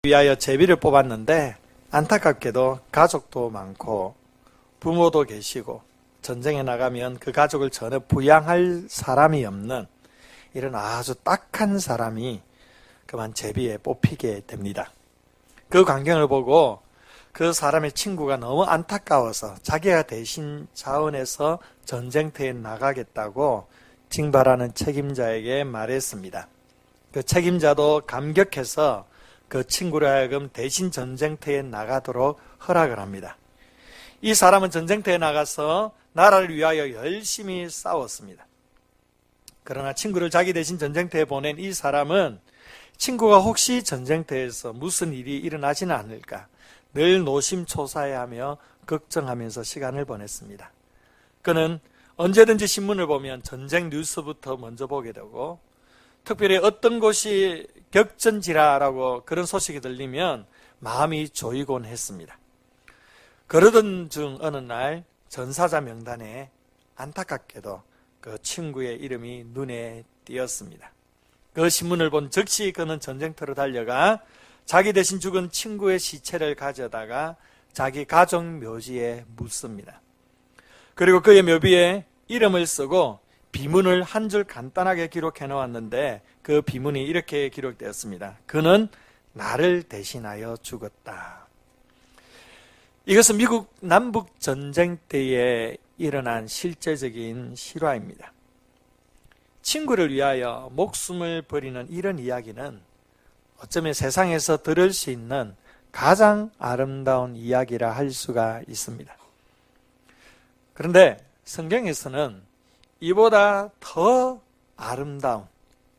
위하여 제비를 뽑았는데 안타깝게도 가족도 많고 부모도 계시고 전쟁에 나가면 그 가족을 전혀 부양할 사람이 없는 이런 아주 딱한 사람이 그만 제비에 뽑히게 됩니다. 그 광경을 보고 그 사람의 친구가 너무 안타까워서 자기가 대신 자원해서 전쟁터에 나가겠다고 징발하는 책임자에게 말했습니다. 그 책임자도 감격해서 그 친구로 하여금 대신 전쟁터에 나가도록 허락을 합니다. 이 사람은 전쟁터에 나가서 나라를 위하여 열심히 싸웠습니다. 그러나 친구를 자기 대신 전쟁터에 보낸 이 사람은 친구가 혹시 전쟁터에서 무슨 일이 일어나지는 않을까 늘 노심초사해하며 걱정하면서 시간을 보냈습니다. 그는 언제든지 신문을 보면 전쟁 뉴스부터 먼저 보게 되고 특별히 어떤 곳이 격전지라라고 그런 소식이 들리면 마음이 조이곤 했습니다. 그러던 중 어느 날 전사자 명단에 안타깝게도 그 친구의 이름이 눈에 띄었습니다. 그 신문을 본 즉시 그는 전쟁터로 달려가 자기 대신 죽은 친구의 시체를 가져다가 자기 가족 묘지에 묻습니다. 그리고 그의 묘비에 이름을 쓰고 비문을 한 줄 간단하게 기록해 놓았는데 그 비문이 이렇게 기록되었습니다. 그는 나를 대신하여 죽었다. 이것은 미국 남북 전쟁 때에 일어난 실제적인 실화입니다. 친구를 위하여 목숨을 버리는 이런 이야기는 어쩌면 세상에서 들을 수 있는 가장 아름다운 이야기라 할 수가 있습니다. 그런데 성경에서는 이보다 더 아름다운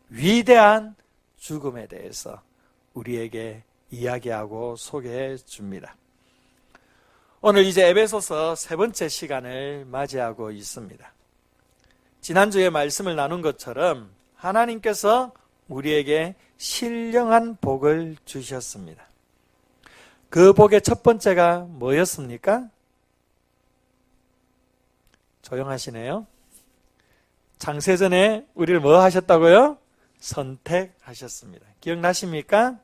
위대한 죽음에 대해서 우리에게 이야기하고 소개해 줍니다. 오늘 이제 에베소서 세 번째 시간을 맞이하고 있습니다. 지난주에 말씀을 나눈 것처럼 하나님께서 우리에게 신령한 복을 주셨습니다. 그 복의 첫 번째가 뭐였습니까? 조용하시네요. 창세전에 우리를 뭐 하셨다고요? 선택하셨습니다. 기억나십니까?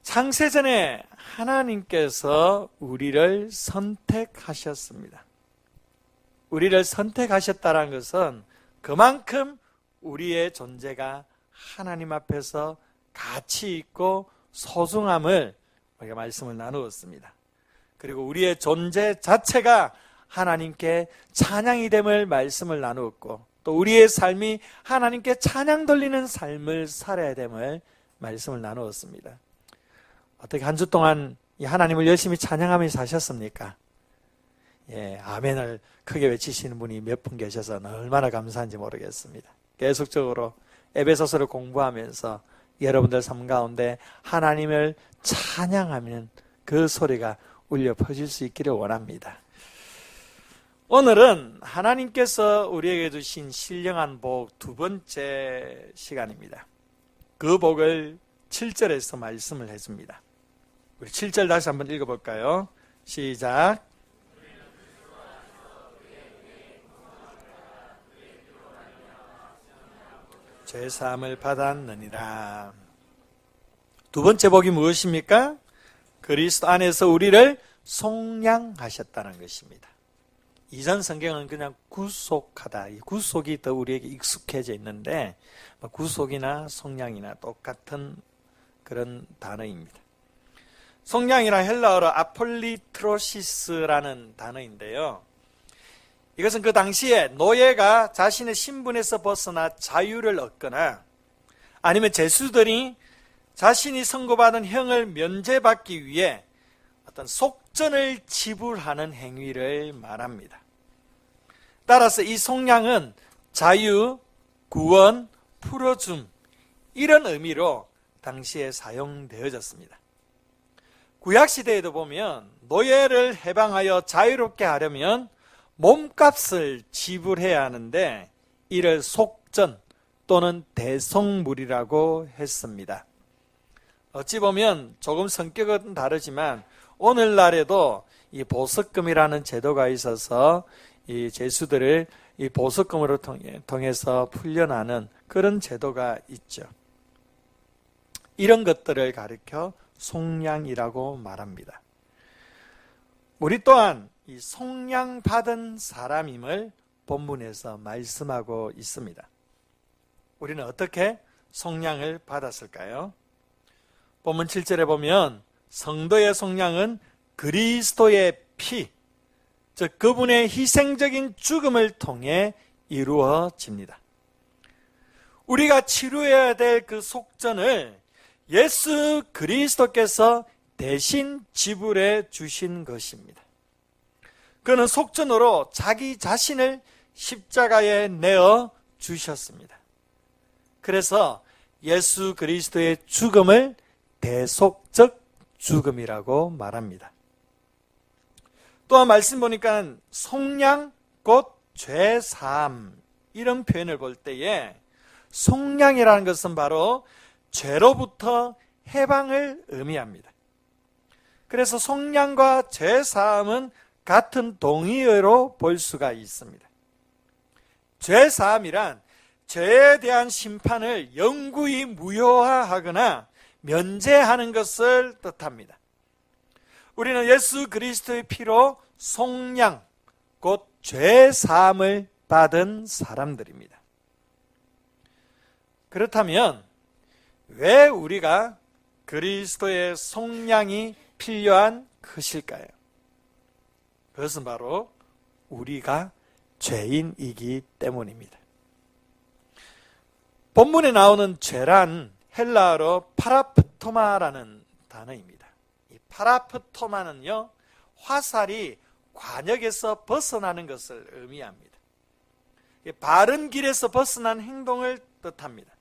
창세전에 하나님께서 우리를 선택하셨습니다. 우리를 선택하셨다는 것은 그만큼 우리의 존재가 하나님 앞에서 가치 있고 소중함을 우리가 말씀을 나누었습니다. 그리고 우리의 존재 자체가 하나님께 찬양이 됨을 말씀을 나누었고 또 우리의 삶이 하나님께 찬양 돌리는 삶을 살아야 됨을 말씀을 나누었습니다. 어떻게 한 주 동안 이 하나님을 열심히 찬양하며 사셨습니까? 예, 아멘을 크게 외치시는 분이 몇 분 계셔서 얼마나 감사한지 모르겠습니다. 계속적으로 에베소서를 공부하면서 여러분들 삶 가운데 하나님을 찬양하면 그 소리가 울려 퍼질 수 있기를 원합니다. 오늘은 하나님께서 우리에게 주신 신령한 복 두 번째 시간입니다. 그 복을 7절에서 말씀을 해줍니다. 우리 7절 다시 한번 읽어볼까요? 시작. 죄사함을 받았느니라. 두 번째 복이 무엇입니까? 그리스도 안에서 우리를 속량하셨다는 것입니다. 이전 성경은 그냥 구속하다, 이 구속이 더 우리에게 익숙해져 있는데 구속이나 속량이나 똑같은 그런 단어입니다. 속량이란 헬라어로 아폴리트로시스라는 단어인데요. 이것은 그 당시에 노예가 자신의 신분에서 벗어나 자유를 얻거나 아니면 죄수들이 자신이 선고받은 형을 면제받기 위해 어떤 속전을 지불하는 행위를 말합니다. 따라서 이 속량은 자유, 구원, 풀어줌 이런 의미로 당시에 사용되어졌습니다. 구약시대에도 보면 노예를 해방하여 자유롭게 하려면 몸값을 지불해야 하는데 이를 속전 또는 대속물이라고 했습니다. 어찌 보면 조금 성격은 다르지만 오늘날에도 이 보석금이라는 제도가 있어서 이 죄수들을 이 보석금으로 통해서 풀려나는 그런 제도가 있죠. 이런 것들을 가리켜 속량이라고 말합니다. 우리 또한 이 속량 받은 사람임을 본문에서 말씀하고 있습니다. 우리는 어떻게 속량을 받았을까요? 본문 7절에 보면 성도의 속량은 그리스도의 피, 즉 그분의 희생적인 죽음을 통해 이루어집니다. 우리가 치루해야 될 그 속전을 예수 그리스도께서 대신 지불해 주신 것입니다. 그는 속전으로 자기 자신을 십자가에 내어 주셨습니다. 그래서 예수 그리스도의 죽음을 대속적 죽음이라고 말합니다. 또한 말씀 보니까 속량 곧 죄사함 이런 표현을 볼 때에 속량이라는 것은 바로 죄로부터 해방을 의미합니다. 그래서 속량과 죄사함은 같은 동의어로 볼 수가 있습니다. 죄사함이란 죄에 대한 심판을 영구히 무효화하거나 면제하는 것을 뜻합니다. 우리는 예수 그리스도의 피로 속량, 곧 죄사함을 받은 사람들입니다. 그렇다면 왜 우리가 그리스도의 속량이 필요한 것일까요? 그것은 바로 우리가 죄인이기 때문입니다. 본문에 나오는 죄란 헬라어로 파라프토마라는 단어입니다. 이 파라프토마는요, 화살이 관역에서 벗어나는 것을 의미합니다. 바른 길에서 벗어난 행동을 뜻합니다.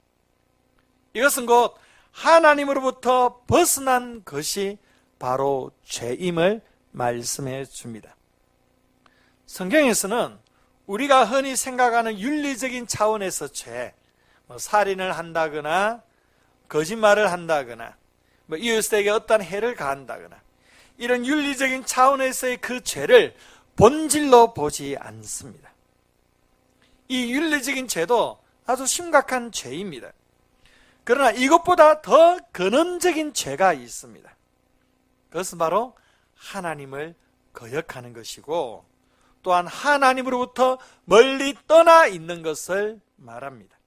이것은 곧 하나님으로부터 벗어난 것이 바로 죄임을 말씀해 줍니다. 성경에서는 우리가 흔히 생각하는 윤리적인 차원에서 죄, 살인을 한다거나 거짓말을 한다거나 이웃에게 어떤 해를 가한다거나 이런 윤리적인 차원에서의 그 죄를 본질로 보지 않습니다. 이 윤리적인 죄도 아주 심각한 죄입니다. 그러나 이것보다 더 근원적인 죄가 있습니다. 그것은 바로 하나님을 거역하는 것이고 또한 하나님으로부터 멀리 떠나 있는 것을 말합니다.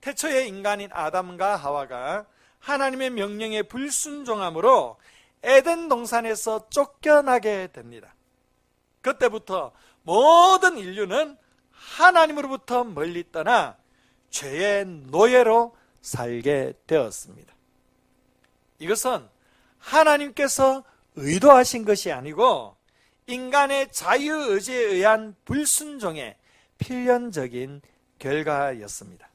태초의 인간인 아담과 하와가 하나님의 명령에 불순종함으로 에덴 동산에서 쫓겨나게 됩니다. 그때부터 모든 인류는 하나님으로부터 멀리 떠나 죄의 노예로 살게 되었습니다. 이것은 하나님께서 의도하신 것이 아니고 인간의 자유의지에 의한 불순종의 필연적인 결과였습니다.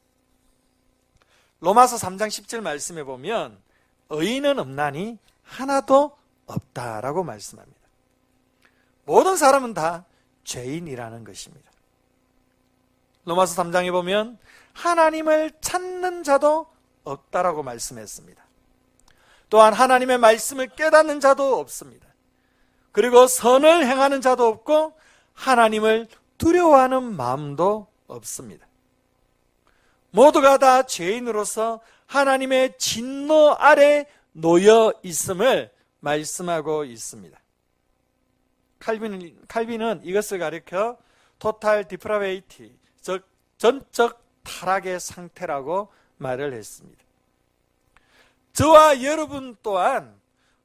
로마서 3장 10절 말씀에 보면 의인은 없나니 하나도 없다라고 말씀합니다. 모든 사람은 다 죄인이라는 것입니다. 로마서 3장에 보면 하나님을 찾는 자도 없다라고 말씀했습니다. 또한 하나님의 말씀을 깨닫는 자도 없습니다. 그리고 선을 행하는 자도 없고 하나님을 두려워하는 마음도 없습니다. 모두가 다 죄인으로서 하나님의 진노 아래 놓여 있음을 말씀하고 있습니다. 칼빈은 이것을 가리켜 토탈 디프라베이티, 즉 전적 타락의 상태라고 말을 했습니다. 저와 여러분 또한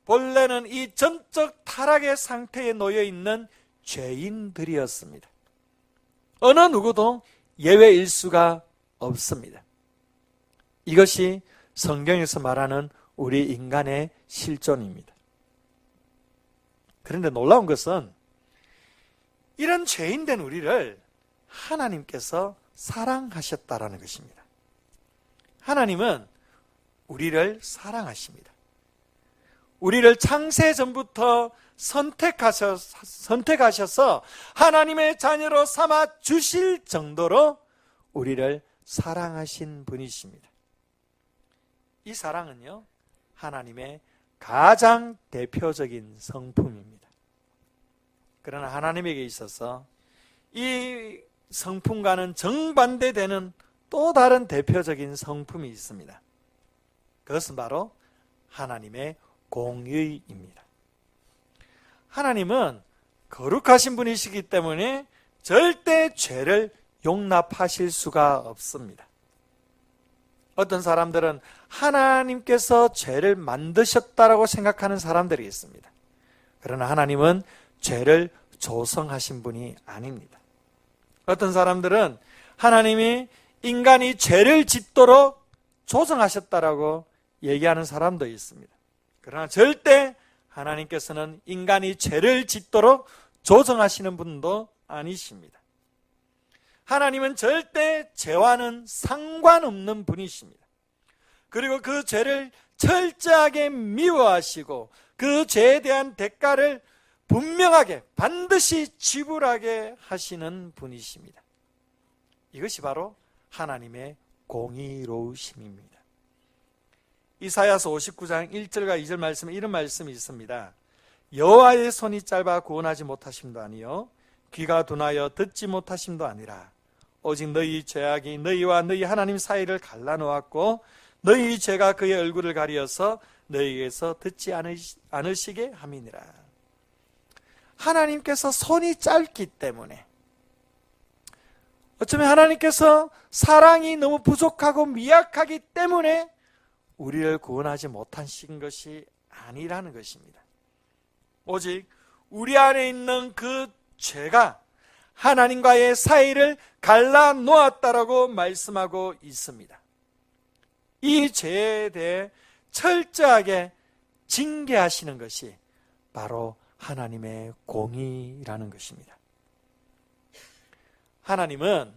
본래는 이 전적 타락의 상태에 놓여 있는 죄인들이었습니다. 어느 누구도 예외일 수가 없습니다. 이것이 성경에서 말하는 우리 인간의 실존입니다. 그런데 놀라운 것은 이런 죄인된 우리를 하나님께서 사랑하셨다라는 것입니다. 하나님은 우리를 사랑하십니다. 우리를 창세 전부터 선택하셔서 하나님의 자녀로 삼아 주실 정도로 우리를 사랑하신 분이십니다. 이 사랑은요, 하나님의 가장 대표적인 성품입니다. 그러나 하나님에게 있어서 이 성품과는 정반대되는 또 다른 대표적인 성품이 있습니다. 그것은 바로 하나님의 공의입니다. 하나님은 거룩하신 분이시기 때문에 절대 죄를 용납하실 수가 없습니다. 어떤 사람들은 하나님께서 죄를 만드셨다라고 생각하는 사람들이 있습니다. 그러나 하나님은 죄를 조성하신 분이 아닙니다. 어떤 사람들은 하나님이 인간이 죄를 짓도록 조성하셨다라고 얘기하는 사람도 있습니다. 그러나 절대 하나님께서는 인간이 죄를 짓도록 조성하시는 분도 아니십니다. 하나님은 절대 죄와는 상관없는 분이십니다. 그리고 그 죄를 철저하게 미워하시고 그 죄에 대한 대가를 분명하게 반드시 지불하게 하시는 분이십니다. 이것이 바로 하나님의 공의로우심입니다. 이사야서 59장 1절과 2절 말씀에 이런 말씀이 있습니다. 여호와의 손이 짧아 구원하지 못하심도 아니요 귀가 둔하여 듣지 못하심도 아니라 오직 너희 죄악이 너희와 너희 하나님 사이를 갈라놓았고 너희 죄가 그의 얼굴을 가리어서 너희에게서 듣지 않으시게 함이니라. 하나님께서 손이 짧기 때문에, 어쩌면 하나님께서 사랑이 너무 부족하고 미약하기 때문에 우리를 구원하지 못하신 것이 아니라는 것입니다. 오직 우리 안에 있는 그 죄가 하나님과의 사이를 갈라놓았다라고 말씀하고 있습니다. 이 죄에 대해 철저하게 징계하시는 것이 바로 하나님의 공의라는 것입니다. 하나님은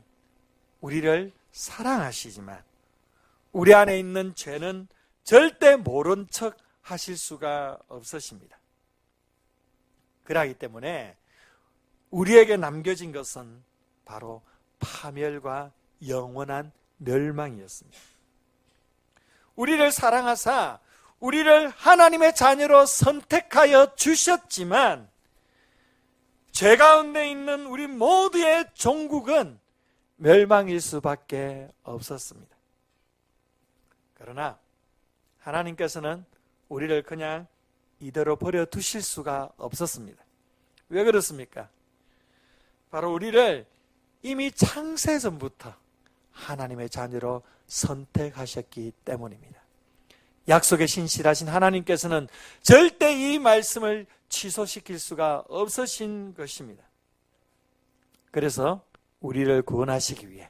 우리를 사랑하시지만 우리 안에 있는 죄는 절대 모른 척 하실 수가 없으십니다. 그러기 때문에 우리에게 남겨진 것은 바로 파멸과 영원한 멸망이었습니다. 우리를 사랑하사 우리를 하나님의 자녀로 선택하여 주셨지만 죄 가운데 있는 우리 모두의 종국은 멸망일 수밖에 없었습니다. 그러나 하나님께서는 우리를 그냥 이대로 버려두실 수가 없었습니다. 왜 그렇습니까? 바로 우리를 이미 창세전부터 하나님의 자녀로 선택하셨기 때문입니다. 약속에 신실하신 하나님께서는 절대 이 말씀을 취소시킬 수가 없으신 것입니다. 그래서 우리를 구원하시기 위해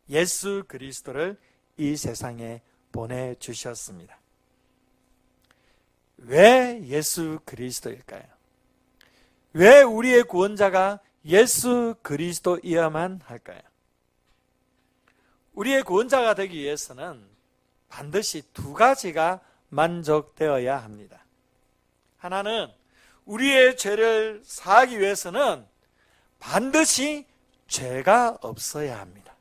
예수 그리스도를 이 세상에 보내주셨습니다. 왜 예수 그리스도일까요? 왜 우리의 구원자가 예수 그리스도이야만 할까요? 우리의 구원자가 되기 위해서는 반드시 두 가지가 만족되어야 합니다. 하나는 우리의 죄를 사하기 위해서는 반드시 죄가 없어야 합니다.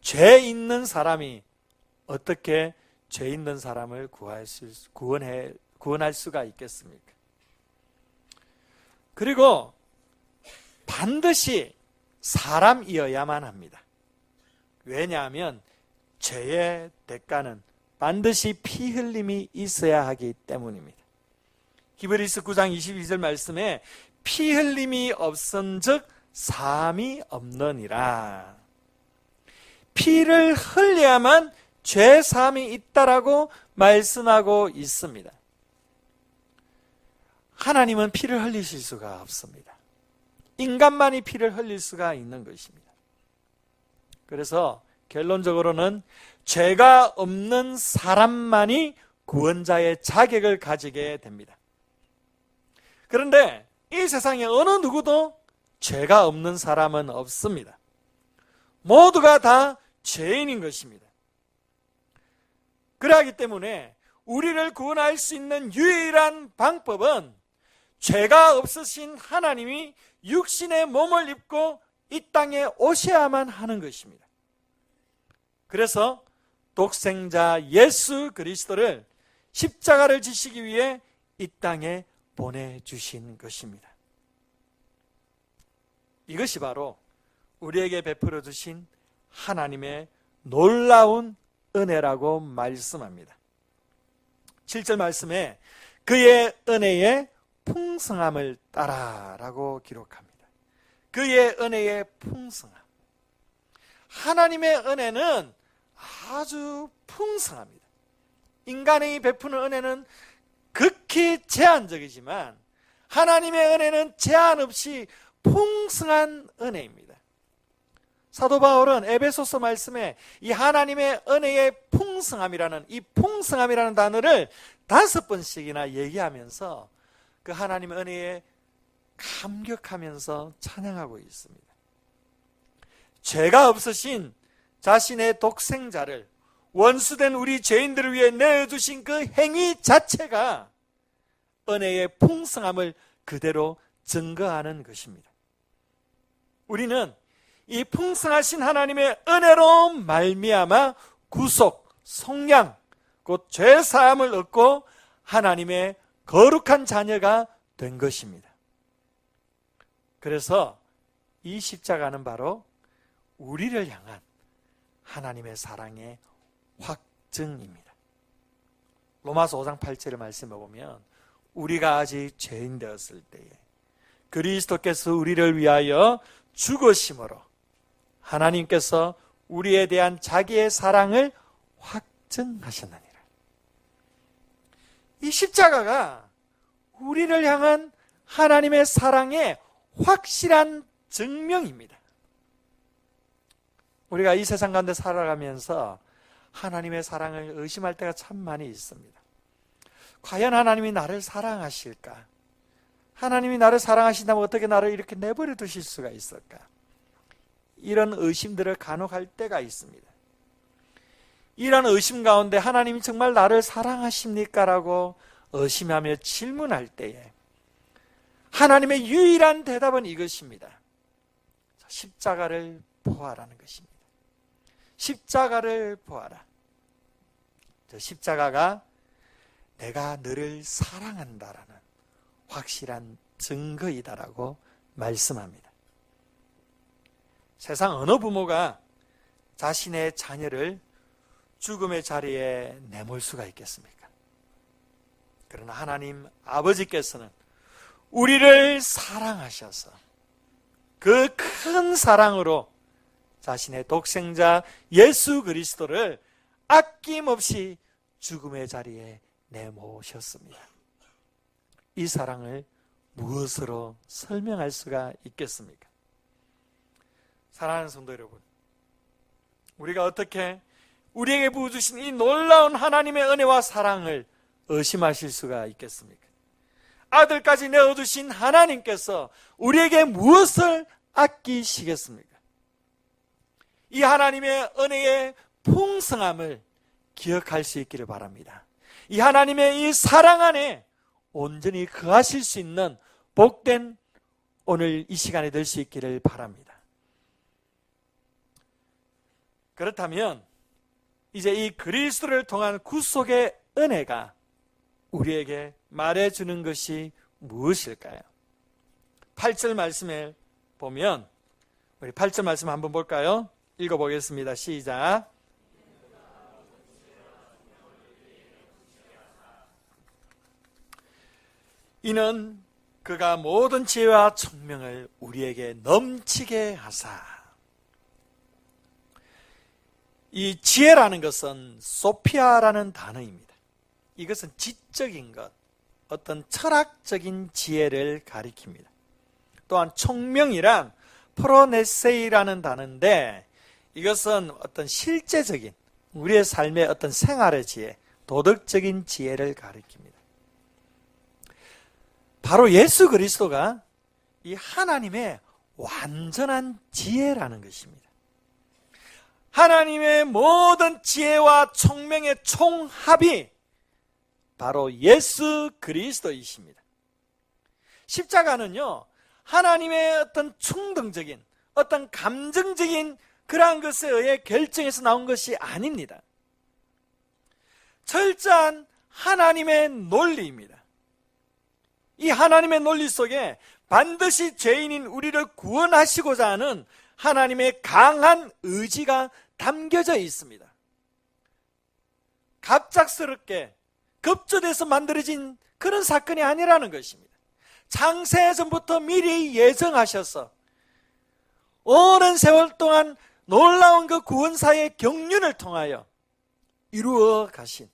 죄 있는 사람이 어떻게 죄 있는 사람을 구원할 수가 있겠습니까? 그리고 반드시 사람이어야만 합니다. 왜냐하면 죄의 대가는 반드시 피 흘림이 있어야 하기 때문입니다. 히브리서 9장 22절 말씀에 피 흘림이 없은즉 사함이 없느니라. 피를 흘려야만 죄 사함이 있다라고 말씀하고 있습니다. 하나님은 피를 흘리실 수가 없습니다. 인간만이 피를 흘릴 수가 있는 것입니다. 그래서 결론적으로는 죄가 없는 사람만이 구원자의 자격을 가지게 됩니다. 그런데 이 세상에 어느 누구도 죄가 없는 사람은 없습니다. 모두가 다 죄인인 것입니다. 그러기 때문에 우리를 구원할 수 있는 유일한 방법은 죄가 없으신 하나님이 육신의 몸을 입고 이 땅에 오셔야만 하는 것입니다. 그래서 독생자 예수 그리스도를 십자가를 지시기 위해 이 땅에 보내주신 것입니다. 이것이 바로 우리에게 베풀어 주신 하나님의 놀라운 은혜라고 말씀합니다. 7절 말씀에 그의 은혜의 풍성함을 따라라고 기록합니다. 그의 은혜의 풍성함. 하나님의 은혜는 아주 풍성합니다. 인간이 베푸는 은혜는 극히 제한적이지만 하나님의 은혜는 제한 없이 풍성한 은혜입니다. 사도 바울은 에베소서 말씀에 이 하나님의 은혜의 풍성함이라는 이 풍성함이라는 단어를 5번씩이나 얘기하면서 그 하나님의 은혜에 감격하면서 찬양하고 있습니다. 죄가 없으신 자신의 독생자를 원수된 우리 죄인들을 위해 내어주신 그 행위 자체가 은혜의 풍성함을 그대로 증거하는 것입니다. 우리는 이 풍성하신 하나님의 은혜로 말미암아 구속, 속량, 곧 죄사함을 얻고 하나님의 거룩한 자녀가 된 것입니다. 그래서 이 십자가는 바로 우리를 향한 하나님의 사랑의 확증입니다. 로마서 5장 8절의 말씀에 보면 우리가 아직 죄인 되었을 때에 그리스도께서 우리를 위하여 죽으심으로 하나님께서 우리에 대한 자기의 사랑을 확증하셨느니라. 이 십자가가 우리를 향한 하나님의 사랑의 확실한 증명입니다. 우리가 이 세상 가운데 살아가면서 하나님의 사랑을 의심할 때가 참 많이 있습니다. 과연 하나님이 나를 사랑하실까? 하나님이 나를 사랑하신다면 어떻게 나를 이렇게 내버려 두실 수가 있을까? 이런 의심들을 간혹 할 때가 있습니다. 이런 의심 가운데 하나님이 정말 나를 사랑하십니까? 라고 의심하며 질문할 때에 하나님의 유일한 대답은 이것입니다. 십자가를 보아라는 것입니다. 십자가를 보아라. 저 십자가가 내가 너를 사랑한다라는 확실한 증거이다라고 말씀합니다. 세상 어느 부모가 자신의 자녀를 죽음의 자리에 내몰 수가 있겠습니까? 그러나 하나님 아버지께서는 우리를 사랑하셔서 그 큰 사랑으로 자신의 독생자 예수 그리스도를 아낌없이 죽음의 자리에 내모셨습니다. 이 사랑을 무엇으로 설명할 수가 있겠습니까? 사랑하는 성도 여러분, 우리가 어떻게 우리에게 부어주신 이 놀라운 하나님의 은혜와 사랑을 의심하실 수가 있겠습니까? 아들까지 내어주신 하나님께서 우리에게 무엇을 아끼시겠습니까? 이 하나님의 은혜의 풍성함을 기억할 수 있기를 바랍니다. 이 하나님의 이 사랑 안에 온전히 거하실 수 있는 복된 오늘 이 시간이 될 수 있기를 바랍니다. 그렇다면 이제 이 그리스도를 통한 구속의 은혜가 우리에게 말해주는 것이 무엇일까요? 8절 말씀에 보면 우리 8절 말씀 한번 볼까요? 읽어보겠습니다. 시작. 이는 그가 모든 지혜와 총명을 우리에게 넘치게 하사. 이 지혜라는 것은 소피아라는 단어입니다. 이것은 지적인 것, 어떤 철학적인 지혜를 가리킵니다. 또한 총명이란 프로네세이라는 단어인데 이것은 어떤 실제적인 우리의 삶의 어떤 생활의 지혜, 도덕적인 지혜를 가리킵니다. 바로 예수 그리스도가 이 하나님의 완전한 지혜라는 것입니다. 하나님의 모든 지혜와 총명의 총합이 바로 예수 그리스도이십니다. 십자가는요, 하나님의 어떤 충동적인, 어떤 감정적인 그러한 것에 의해 결정해서 나온 것이 아닙니다. 철저한 하나님의 논리입니다. 이 하나님의 논리 속에 반드시 죄인인 우리를 구원하시고자 하는 하나님의 강한 의지가 담겨져 있습니다. 갑작스럽게 급조돼서 만들어진 그런 사건이 아니라는 것입니다. 창세전부터 미리 예정하셔서 오랜 세월 동안 놀라운 그 구원사의 경륜을 통하여 이루어 가신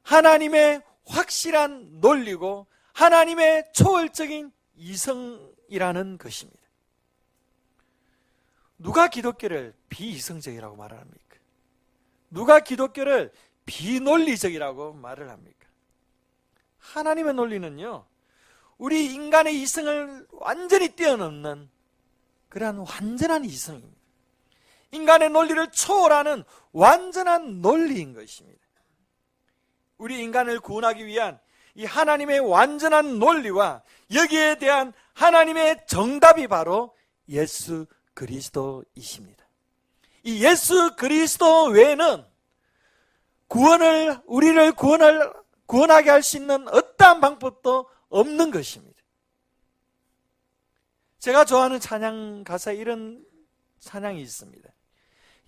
하나님의 확실한 논리고 하나님의 초월적인 이성이라는 것입니다. 누가 기독교를 비이성적이라고 말을 합니까? 누가 기독교를 비논리적이라고 말을 합니까? 하나님의 논리는요, 우리 인간의 이성을 완전히 뛰어넘는 그러한 완전한 이성입니다. 인간의 논리를 초월하는 완전한 논리인 것입니다. 우리 인간을 구원하기 위한 이 하나님의 완전한 논리와 여기에 대한 하나님의 정답이 바로 예수 그리스도이십니다. 이 예수 그리스도 외에는 우리를 구원하게 할 수 있는 어떠한 방법도 없는 것입니다. 제가 좋아하는 찬양 가사에 이런 찬양이 있습니다.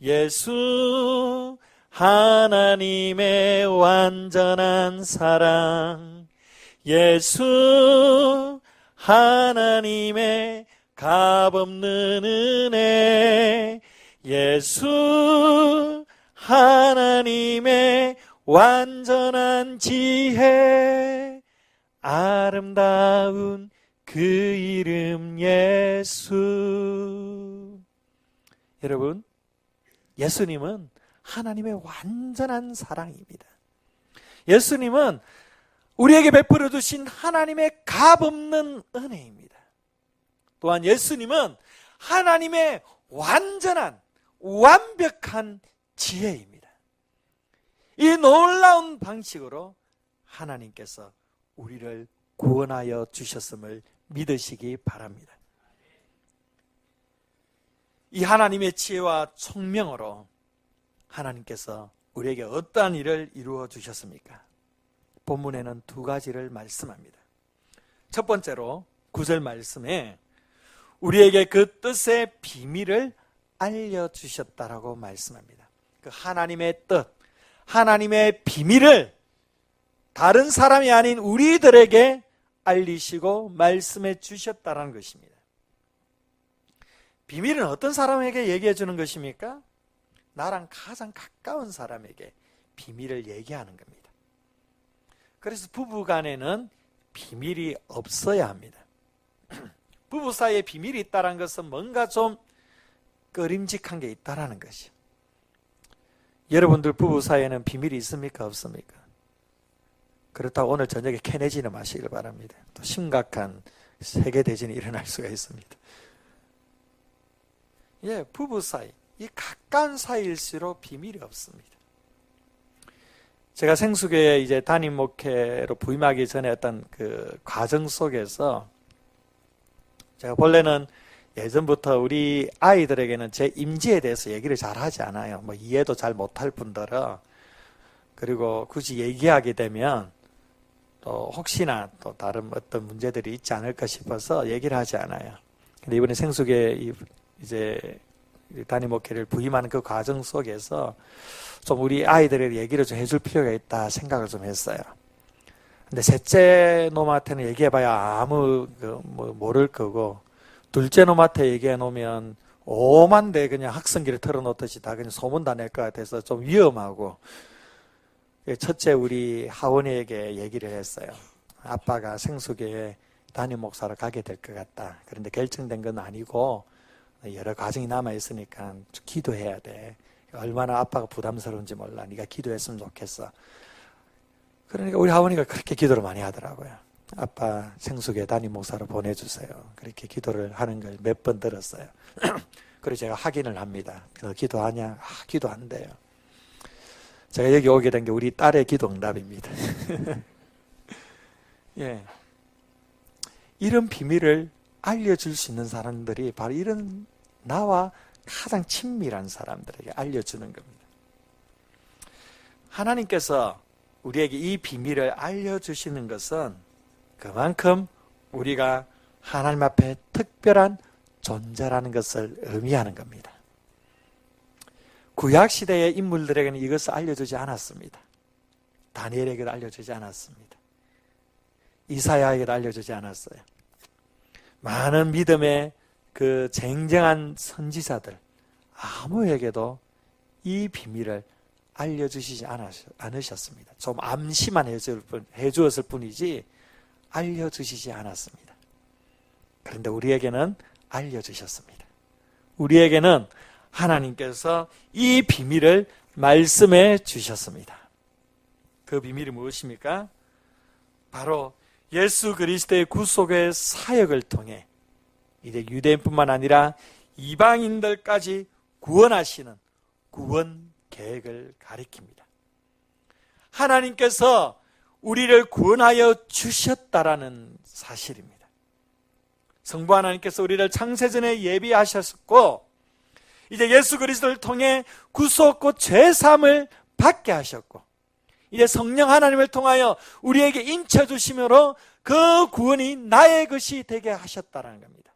예수 하나님의 완전한 사랑, 예수 하나님의 값없는 은혜, 예수 하나님의 완전한 지혜, 아름다운 그 이름 예수. 여러분, 예수님은 하나님의 완전한 사랑입니다. 예수님은 우리에게 베풀어 주신 하나님의 값없는 은혜입니다. 또한 예수님은 하나님의 완전한 완벽한 지혜입니다. 이 놀라운 방식으로 하나님께서 우리를 구원하여 주셨음을 믿으시기 바랍니다. 이 하나님의 지혜와 총명으로 하나님께서 우리에게 어떠한 일을 이루어 주셨습니까? 본문에는 두 가지를 말씀합니다. 첫 번째로 9절 말씀에 우리에게 그 뜻의 비밀을 알려주셨다라고 말씀합니다. 그 하나님의 뜻, 하나님의 비밀을 다른 사람이 아닌 우리들에게 알리시고 말씀해 주셨다라는 것입니다. 비밀은 어떤 사람에게 얘기해 주는 것입니까? 나랑 가장 가까운 사람에게 비밀을 얘기하는 겁니다. 그래서 부부 간에는 비밀이 없어야 합니다. 부부 사이에 비밀이 있다는 것은 뭔가 좀 꺼림직한 게 있다는 것이요. 여러분들 부부 사이에는 비밀이 있습니까? 없습니까? 그렇다고 오늘 저녁에 캐내지는 마시길 바랍니다. 또 심각한 세계대전이 일어날 수가 있습니다. 예, 부부 사이, 이 가까운 사이일수록 비밀이 없습니다. 제가 생수교회 이제 담임 목회로 부임하기 전에 어떤 그 과정 속에서 제가 본래는 예전부터 우리 아이들에게는 제 임지에 대해서 얘기를 잘 하지 않아요. 뭐 이해도 잘 못할 뿐더러, 그리고 굳이 얘기하게 되면 또 혹시나 또 다른 어떤 문제들이 있지 않을까 싶어서 얘기를 하지 않아요. 근데 이번에 생수교회 이제 담임 목회를 부임하는 그 과정 속에서 좀 우리 아이들에게 얘기를 좀 해줄 필요가 있다 생각을 좀 했어요. 근데 셋째 놈한테는 얘기해봐야 아무 모를 거고, 둘째 놈한테 얘기해 놓으면 오만데 그냥 학성기를 털어놓듯이 다 그냥 소문 다 낼 것 같아서 좀 위험하고, 첫째 우리 하원이에게 얘기를 했어요. 아빠가 생수교회 담임 목사로 가게 될 것 같다. 그런데 결정된 건 아니고 여러 과정이 남아있으니까 기도해야 돼. 얼마나 아빠가 부담스러운지 몰라. 네가 기도했으면 좋겠어. 그러니까 우리 하원이가 그렇게 기도를 많이 하더라고요. 아빠 생수교회 담임 목사로 보내주세요. 그렇게 기도를 하는 걸 몇 번 들었어요. 그래서 제가 확인을 합니다. 너 기도하냐? 기도한대요. 제가 여기 오게 된 게 우리 딸의 기도 응답입니다. 예. 이런 비밀을 알려줄 수 있는 사람들이 바로 이런 나와 가장 친밀한 사람들에게 알려주는 겁니다. 하나님께서 우리에게 이 비밀을 알려주시는 것은 그만큼 우리가 하나님 앞에 특별한 존재라는 것을 의미하는 겁니다. 구약시대의 인물들에게는 이것을 알려주지 않았습니다. 다니엘에게도 알려주지 않았습니다. 이사야에게도 알려주지 않았어요. 많은 믿음의 그 쟁쟁한 선지자들 아무에게도 이 비밀을 알려주시지 않으셨습니다. 좀 암시만 해주었을 뿐이지 알려주시지 않았습니다. 그런데 우리에게는 알려주셨습니다. 우리에게는 하나님께서 이 비밀을 말씀해 주셨습니다. 그 비밀이 무엇입니까? 바로 예수 그리스도의 구속의 사역을 통해 이제 유대인뿐만 아니라 이방인들까지 구원하시는 구원 계획을 가리킵니다. 하나님께서 우리를 구원하여 주셨다라는 사실입니다. 성부 하나님께서 우리를 창세전에 예비하셨고 이제 예수 그리스도를 통해 구속과 죄사함을 받게 하셨고 이제 성령 하나님을 통하여 우리에게 인쳐 주심으로 그 구원이 나의 것이 되게 하셨다는 겁니다.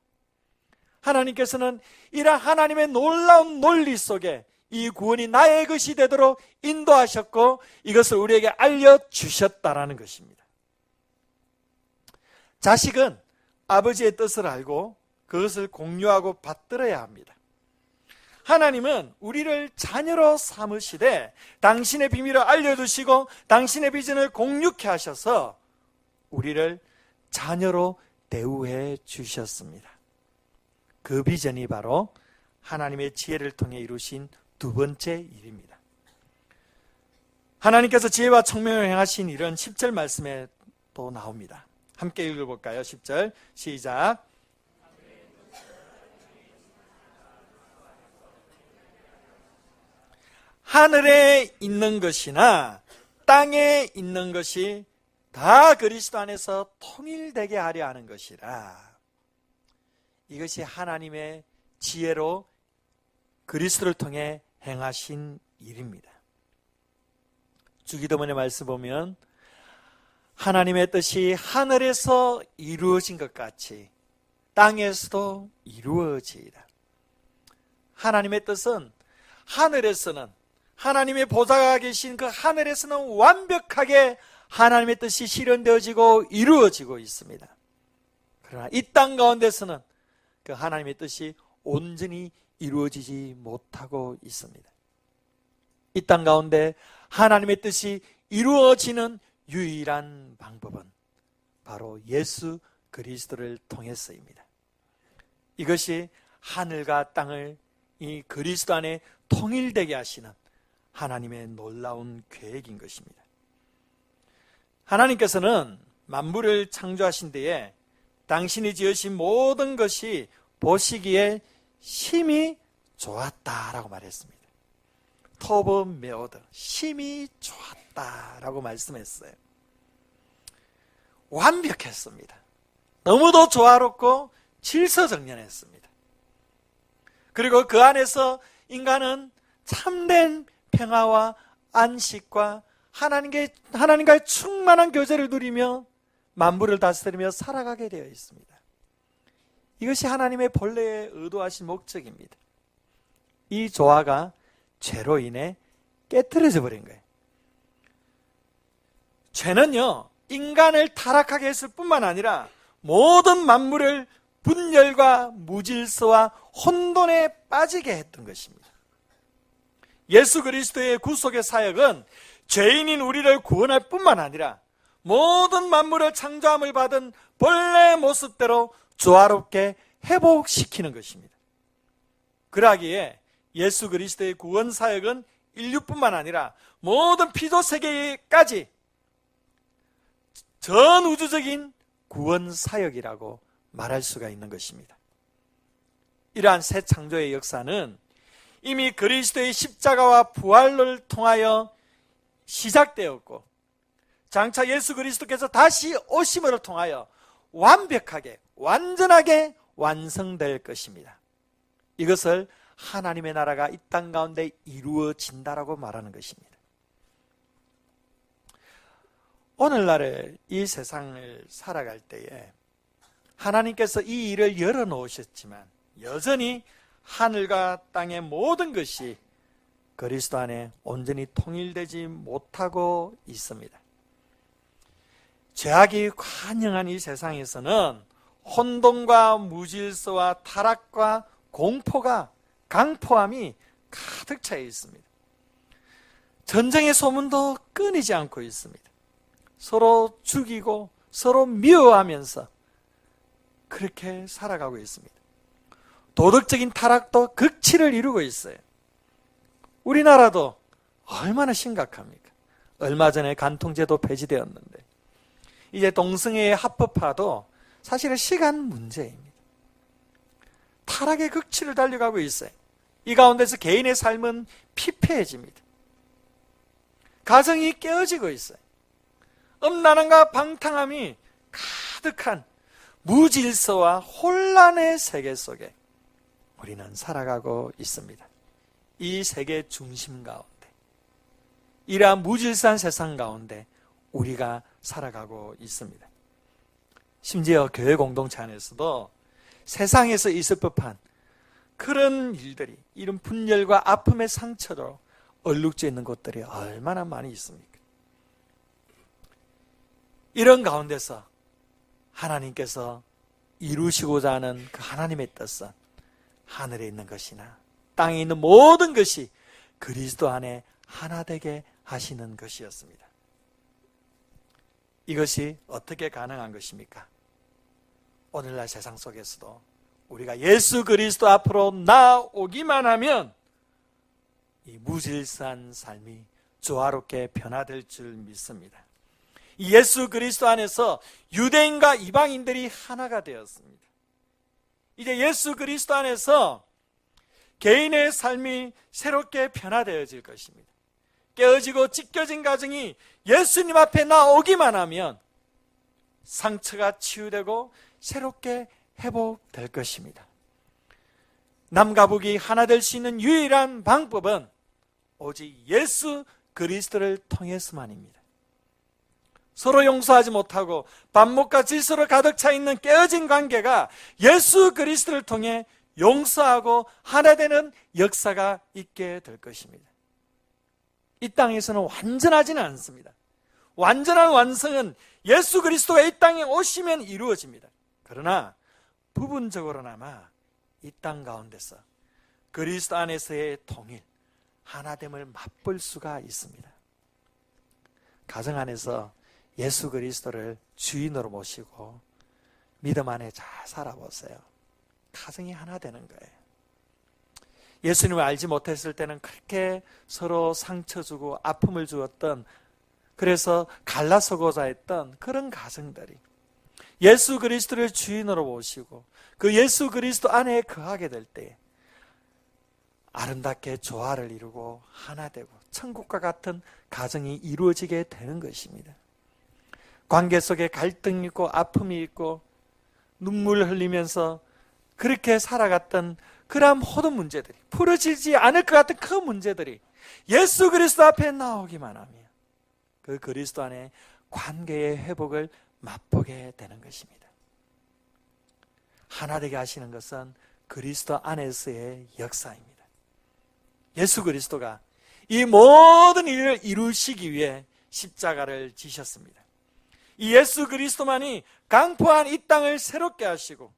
하나님께서는 이러한 하나님의 놀라운 논리 속에 이 구원이 나의 것이 되도록 인도하셨고 이것을 우리에게 알려주셨다라는 것입니다. 자식은 아버지의 뜻을 알고 그것을 공유하고 받들어야 합니다. 하나님은 우리를 자녀로 삼으시되 당신의 비밀을 알려주시고 당신의 비전을 공유케 하셔서 우리를 자녀로 대우해 주셨습니다. 그 비전이 바로 하나님의 지혜를 통해 이루신 두 번째 일입니다. 하나님께서 지혜와 청명을 행하신 일은 10절 말씀에 또 나옵니다. 함께 읽어볼까요? 10절 시작. 하늘에 있는 것이나 땅에 있는 것이 다 그리스도 안에서 통일되게 하려 하는 것이라. 이것이 하나님의 지혜로 그리스도를 통해 행하신 일입니다. 주기도문의 말씀 보면 하나님의 뜻이 하늘에서 이루어진 것 같이 땅에서도 이루어지이다. 하나님의 뜻은 하늘에서는 하나님의 보좌가 계신 그 하늘에서는 완벽하게 하나님의 뜻이 실현되어지고 이루어지고 있습니다. 그러나 이 땅 가운데서는 그 하나님의 뜻이 온전히 이루어지지 못하고 있습니다. 이 땅 가운데 하나님의 뜻이 이루어지는 유일한 방법은 바로 예수 그리스도를 통해서입니다. 이것이 하늘과 땅을 이 그리스도 안에 통일되게 하시는 하나님의 놀라운 계획인 것입니다. 하나님께서는 만물을 창조하신 데에 당신이 지으신 모든 것이 보시기에 심히 좋았다라고 말했습니다. 터브 메오드, 심히 좋았다라고 말씀했어요. 완벽했습니다. 너무도 조화롭고 질서정연했습니다. 그리고 그 안에서 인간은 참된 평화와 안식과 하나님과의 충만한 교제를 누리며 만물을 다스리며 살아가게 되어 있습니다. 이것이 하나님의 본래의 의도하신 목적입니다. 이 조화가 죄로 인해 깨트려져 버린 거예요. 죄는요, 인간을 타락하게 했을 뿐만 아니라 모든 만물을 분열과 무질서와 혼돈에 빠지게 했던 것입니다. 예수 그리스도의 구속의 사역은 죄인인 우리를 구원할 뿐만 아니라 모든 만물을 창조함을 받은 본래의 모습대로 조화롭게 회복시키는 것입니다. 그러기에 예수 그리스도의 구원 사역은 인류뿐만 아니라 모든 피조 세계까지 전 우주적인 구원 사역이라고 말할 수가 있는 것입니다. 이러한 새 창조의 역사는 이미 그리스도의 십자가와 부활을 통하여 시작되었고 장차 예수 그리스도께서 다시 오심을 통하여 완벽하게 완전하게 완성될 것입니다. 이것을 하나님의 나라가 이 땅 가운데 이루어진다라고 말하는 것입니다. 오늘날의 이 세상을 살아갈 때에 하나님께서 이 일을 열어놓으셨지만 여전히 하늘과 땅의 모든 것이 그리스도 안에 온전히 통일되지 못하고 있습니다. 죄악이 관영한 이 세상에서는 혼돈과 무질서와 타락과 공포가 강포함이 가득 차 있습니다. 전쟁의 소문도 끊이지 않고 있습니다. 서로 죽이고 서로 미워하면서 그렇게 살아가고 있습니다. 도덕적인 타락도 극치를 이루고 있어요. 우리나라도 얼마나 심각합니까? 얼마 전에 간통제도 폐지되었는데 이제 동성애 합법화도 사실은 시간 문제입니다. 타락의 극치를 달려가고 있어요. 이 가운데서 개인의 삶은 피폐해집니다. 가정이 깨어지고 있어요. 음란함과 방탕함이 가득한 무질서와 혼란의 세계 속에 우리는 살아가고 있습니다. 이 세계 중심 가운데, 이러한 무질서한 세상 가운데 우리가 살아가고 있습니다. 심지어 교회 공동체 안에서도 세상에서 있을 법한 그런 일들이, 이런 분열과 아픔의 상처로 얼룩져 있는 곳들이 얼마나 많이 있습니까? 이런 가운데서 하나님께서 이루시고자 하는 그 하나님의 뜻은 하늘에 있는 것이나 땅에 있는 모든 것이 그리스도 안에 하나 되게 하시는 것이었습니다. 이것이 어떻게 가능한 것입니까? 오늘날 세상 속에서도 우리가 예수 그리스도 앞으로 나오기만 하면 이 무질서한 삶이 조화롭게 변화될 줄 믿습니다. 이 예수 그리스도 안에서 유대인과 이방인들이 하나가 되었습니다. 이제 예수 그리스도 안에서 개인의 삶이 새롭게 변화되어질 것입니다. 깨어지고 찢겨진 가정이 예수님 앞에 나오기만 하면 상처가 치유되고 새롭게 회복될 것입니다. 남과 북이 하나 될 수 있는 유일한 방법은 오직 예수 그리스도를 통해서만입니다. 서로 용서하지 못하고 반목과 질서로 가득 차 있는 깨어진 관계가 예수 그리스도를 통해 용서하고 하나 되는 역사가 있게 될 것입니다. 이 땅에서는 완전하지는 않습니다. 완전한 완성은 예수 그리스도가 이 땅에 오시면 이루어집니다. 그러나 부분적으로나마 이 땅 가운데서 그리스도 안에서의 통일, 하나됨을 맛볼 수가 있습니다. 가정 안에서 예수 그리스도를 주인으로 모시고 믿음 안에 잘 살아보세요. 가정이 하나 되는 거예요. 예수님을 알지 못했을 때는 그렇게 서로 상처 주고 아픔을 주었던, 그래서 갈라서고자 했던 그런 가정들이 예수 그리스도를 주인으로 모시고 그 예수 그리스도 안에 거하게 될 때 아름답게 조화를 이루고 하나 되고 천국과 같은 가정이 이루어지게 되는 것입니다. 관계 속에 갈등이 있고 아픔이 있고 눈물 흘리면서 그렇게 살아갔던 그러한 모든 문제들이, 풀어지지 않을 것 같은 그 문제들이 예수 그리스도 앞에 나오기만 하면 그 그리스도 안에 관계의 회복을 맛보게 되는 것입니다. 하나 되게 하시는 것은 그리스도 안에서의 역사입니다. 예수 그리스도가 이 모든 일을 이루시기 위해 십자가를 지셨습니다. 이 예수 그리스도만이 강포한 이 땅을 새롭게 하시고,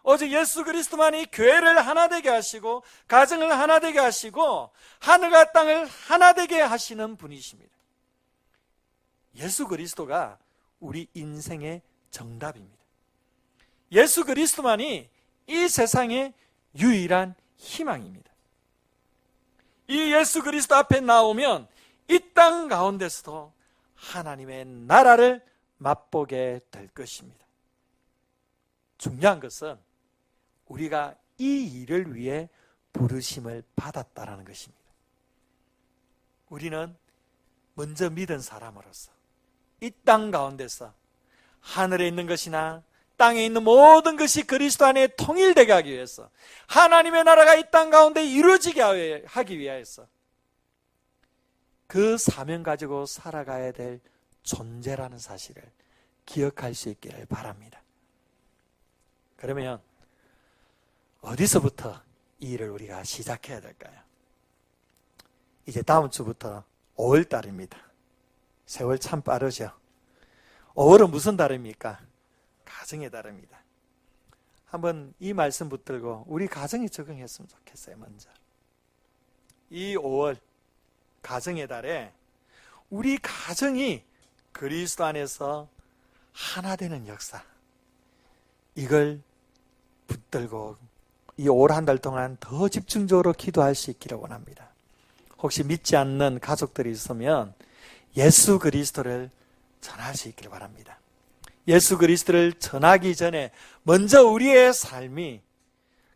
오직 예수 그리스도만이 교회를 하나 되게 하시고 가정을 하나 되게 하시고 하늘과 땅을 하나 되게 하시는 분이십니다. 예수 그리스도가 우리 인생의 정답입니다. 예수 그리스도만이 이 세상의 유일한 희망입니다. 이 예수 그리스도 앞에 나오면 이 땅 가운데서도 하나님의 나라를 맛보게 될 것입니다. 중요한 것은 우리가 이 일을 위해 부르심을 받았다라는 것입니다. 우리는 먼저 믿은 사람으로서 이 땅 가운데서 하늘에 있는 것이나 땅에 있는 모든 것이 그리스도 안에 통일되게 하기 위해서, 하나님의 나라가 이 땅 가운데 이루어지게 하기 위해서 그 사명 가지고 살아가야 될 존재라는 사실을 기억할 수 있기를 바랍니다. 그러면 어디서부터 이 일을 우리가 시작해야 될까요? 이제 다음 주부터 5월달입니다. 세월 참 빠르죠. 5월은 무슨 달입니까? 가정의 달입니다. 한번 이 말씀 붙들고 우리 가정에 적응했으면 좋겠어요. 먼저 이 5월 가정의 달에 우리 가정이 그리스도 안에서 하나 되는 역사, 이걸 붙들고 이 5월 한 달 동안 더 집중적으로 기도할 수 있기를 원합니다. 혹시 믿지 않는 가족들이 있으면 예수 그리스도를 전할 수 있기를 바랍니다. 예수 그리스도를 전하기 전에 먼저 우리의 삶이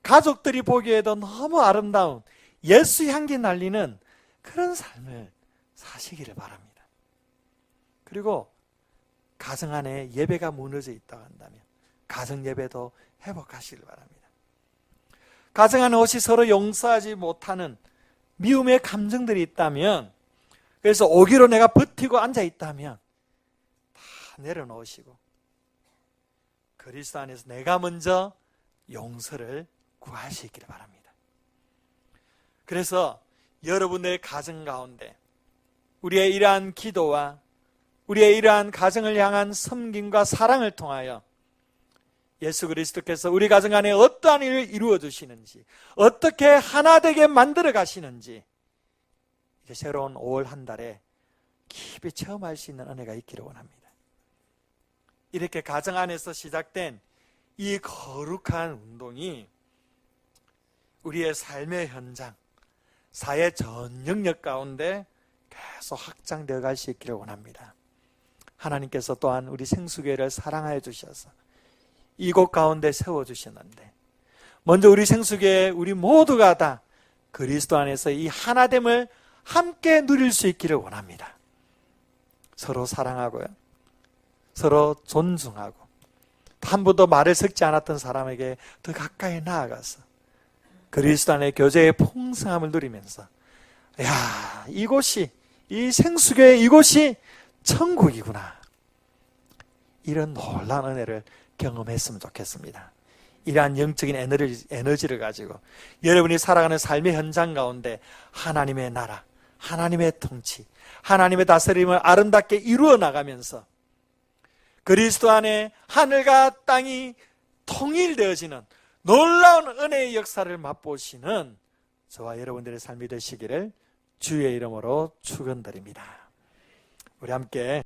가족들이 보기에도 너무 아름다운 예수 향기 날리는 그런 삶을 사시기를 바랍니다. 그리고 가정 안에 예배가 무너져 있다고 한다면 가정 예배도 회복하시길 바랍니다. 가정 안에 혹시 서로 용서하지 못하는 미움의 감정들이 있다면, 그래서 오기로 내가 버티고 앉아 있다면 다 내려놓으시고 그리스도 안에서 내가 먼저 용서를 구하시기를 바랍니다. 그래서 여러분의 가정 가운데 우리의 이러한 기도와 우리의 이러한 가정을 향한 섬김과 사랑을 통하여 예수 그리스도께서 우리 가정 안에 어떠한 일을 이루어 주시는지, 어떻게 하나 되게 만들어 가시는지 이제 새로운 5월 한 달에 깊이 체험할 수 있는 은혜가 있기를 원합니다. 이렇게 가정 안에서 시작된 이 거룩한 운동이 우리의 삶의 현장, 사회 전 영역 가운데 계속 확장되어 갈 수 있기를 원합니다. 하나님께서 또한 우리 생수교회를 사랑하여 주셔서 이곳 가운데 세워주시는데, 먼저 우리 생수교회 우리 모두가 다 그리스도 안에서 이 하나됨을 함께 누릴 수 있기를 원합니다. 서로 사랑하고요, 서로 존중하고, 한 번도 말을 섞지 않았던 사람에게 더 가까이 나아가서 그리스도 안의 교제의 풍성함을 누리면서, 야, 이곳이, 이 생수교회 이곳이 천국이구나, 이런 놀라운 은혜를 경험했으면 좋겠습니다. 이러한 영적인 에너지를 가지고 여러분이 살아가는 삶의 현장 가운데 하나님의 나라, 하나님의 통치, 하나님의 다스림을 아름답게 이루어 나가면서 그리스도 안에 하늘과 땅이 통일되어지는 놀라운 은혜의 역사를 맛보시는 저와 여러분들의 삶이 되시기를 주의 이름으로 축원드립니다. 우리 함께